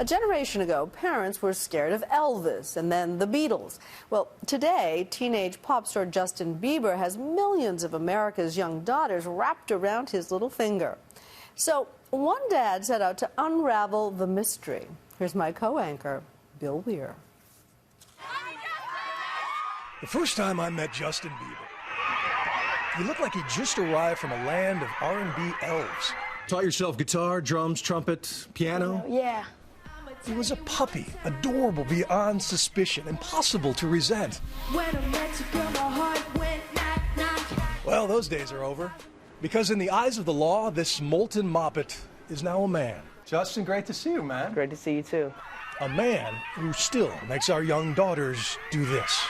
A generation ago, parents were scared of Elvis and then the Beatles. Well, today, teenage pop star Justin Bieber has millions of America's young daughters wrapped around his little finger. So one dad set out to unravel the mystery. Here's my co-anchor, Bill Weir. The first time I met Justin Bieber, he looked like he just arrived from a land of R&B elves. Taught yourself guitar, drums, trumpet, piano? Yeah. He was a puppy, adorable beyond suspicion, impossible to resent. When I met you, girl, my heart went knock, knock. Well, those days are over, because in the eyes of the law, this molten moppet is now a man. Justin, great to see you, man. Great to see you, too. A man who still makes our young daughters do this.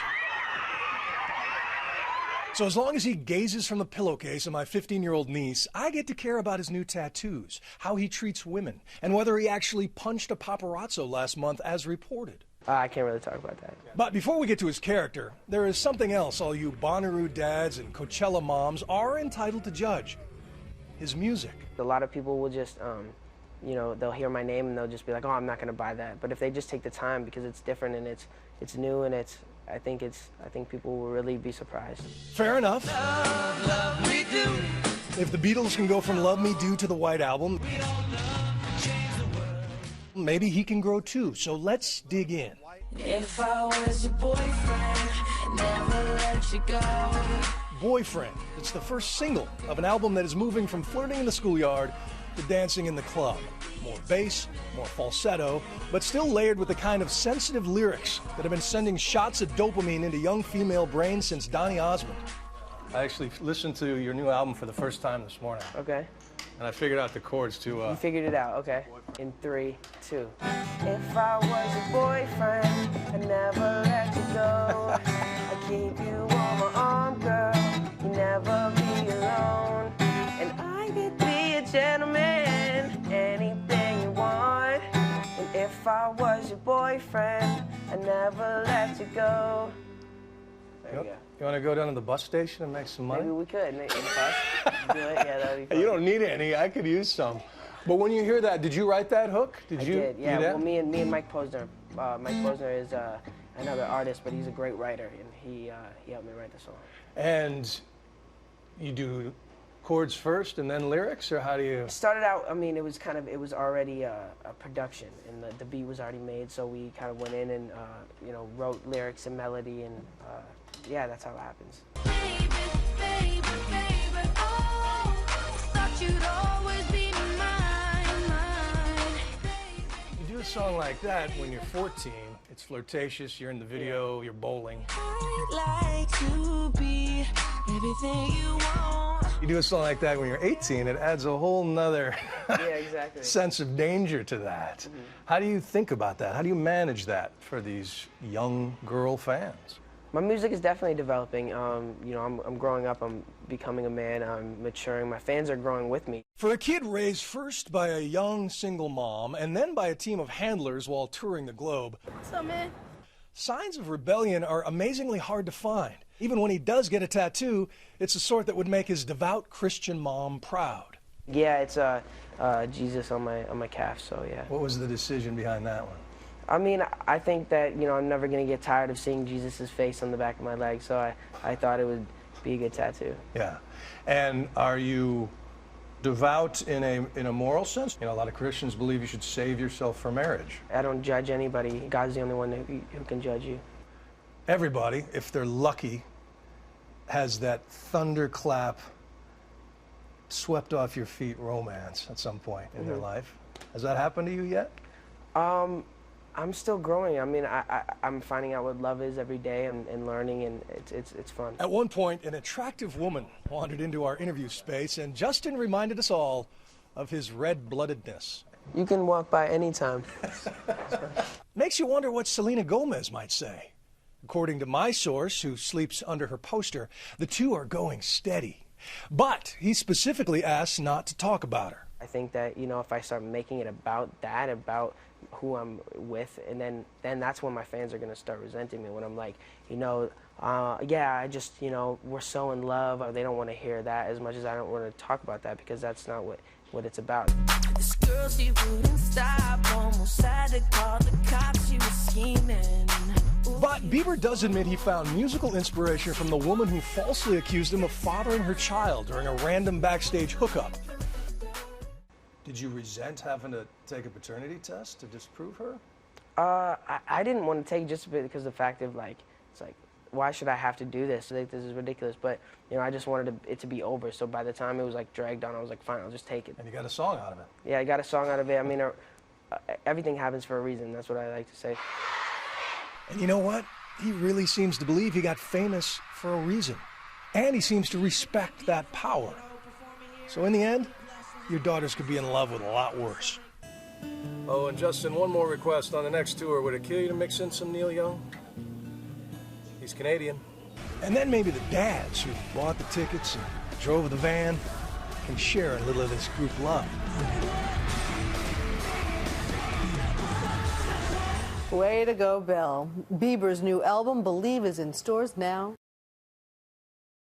So as long as he gazes from the pillowcase of my 15-year-old niece, I get to care about his new tattoos, how he treats women, and whether he actually punched a paparazzo last month as reported. I can't really talk about that. But before we get to his character, there is something else all you Bonnaroo dads and Coachella moms are entitled to judge. His music. A lot of people will just, you know, they'll hear my name and they'll just be like, oh, I'm not going to buy that. But if they just take the time, because it's different and it's new and I think people will really be surprised. Fair enough. Love, love me do. If the Beatles can go from Love Me Do to the White Album, maybe he can grow too. So let's dig in. If I was your boyfriend, never let you go. Boyfriend. It's the first single of an album that is moving from flirting in the schoolyard to dancing in the club. More bass, more falsetto, but still layered with the kind of sensitive lyrics that have been sending shots of dopamine into young female brains since Donny Osmond. I actually listened to your new album for the first time this morning. Okay. And I figured out the chords to... You figured it out, okay. In 3, 2. If I was your boyfriend, I'd never let you go. I'd keep you on my arm, girl. You'd never be alone. And I could be a gentleman, anything you want. And if I was your boyfriend, I'd never let you go. There you go. You want to go down to the bus station and make some money? Maybe we could. In the bus. Do it. Yeah, that would be fun. You don't need any. I could use some. But when you hear that, did you write that hook? I did, yeah. Well, me and Mike Posner. Mike Posner is another artist, but he's a great writer, and he helped me write the song. And you do chords first and then lyrics, or how do you? It started out, I mean, it was already a production, and the beat was already made, so we kind of went in and, you know, wrote lyrics and melody, and yeah, that's how it happens. Baby, baby, baby, oh, thought you'd always be mine. You do a song like that when you're 14, it's flirtatious, you're in the video, you're bowling. I'd like to be everything you want. You do a song like that when you're 18, it adds a whole nother Yeah, exactly. sense of danger to that. Mm-hmm. How do you think about that? How do you manage that for these young girl fans? My music is definitely developing. You know, I'm growing up, I'm becoming a man, I'm maturing. My fans are growing with me. For a kid raised first by a young single mom and then by a team of handlers while touring the globe, What's up, man? signs of rebellion are amazingly hard to find. Even when he does get a tattoo, it's the sort that would make his devout Christian mom proud. Yeah, it's Jesus on my calf, so yeah. What was the decision behind that one? I mean, I think that, you know, I'm never going to get tired of seeing Jesus' face on the back of my leg, so I thought it would be a good tattoo. Yeah. And are you devout in a moral sense? You know, a lot of Christians believe you should save yourself for marriage. I don't judge anybody. God's the only one who can judge you. Everybody, if they're lucky, has that thunderclap, swept off your feet romance at some point in their life. Has that happened to you yet? I'm still growing. I mean, I'm finding out what love is every day and learning, and it's fun. At one point, an attractive woman wandered into our interview space, and Justin reminded us all of his red-bloodedness. You can walk by any time. Makes you wonder what Selena Gomez might say. According to my source, who sleeps under her poster, the two are going steady. But he specifically asked not to talk about her. I think that, you know, if I start making it about that, about who I'm with, and then that's when my fans are going to start resenting me, when I'm like, you know, yeah, I just, you know, we're so in love, or they don't want to hear that as much as I don't want to talk about that, because that's not what it's about. This girl, she wouldn't stop, almost had to to call the cops, you were scheming. But Bieber does admit he found musical inspiration from the woman who falsely accused him of fathering her child during a random backstage hookup. Did you resent having to take a paternity test to disprove her? I didn't want to take it just because of the fact of like, it's like, why should I have to do this? Like, this is ridiculous. But, you know, I just wanted it to be over. So by the time it was like dragged on, I was like, fine, I'll just take it. And you got a song out of it. Yeah, I got a song out of it. I mean, everything happens for a reason. That's what I like to say. And you know what? He really seems to believe he got famous for a reason. And he seems to respect that power. So in the end, your daughters could be in love with a lot worse. Oh, and Justin, one more request. On the next tour, would it kill you to mix in some Neil Young? He's Canadian. And then maybe the dads who bought the tickets and drove the van can share a little of this group love. Way to go, Bill. Bieber's new album, Believe, is in stores now.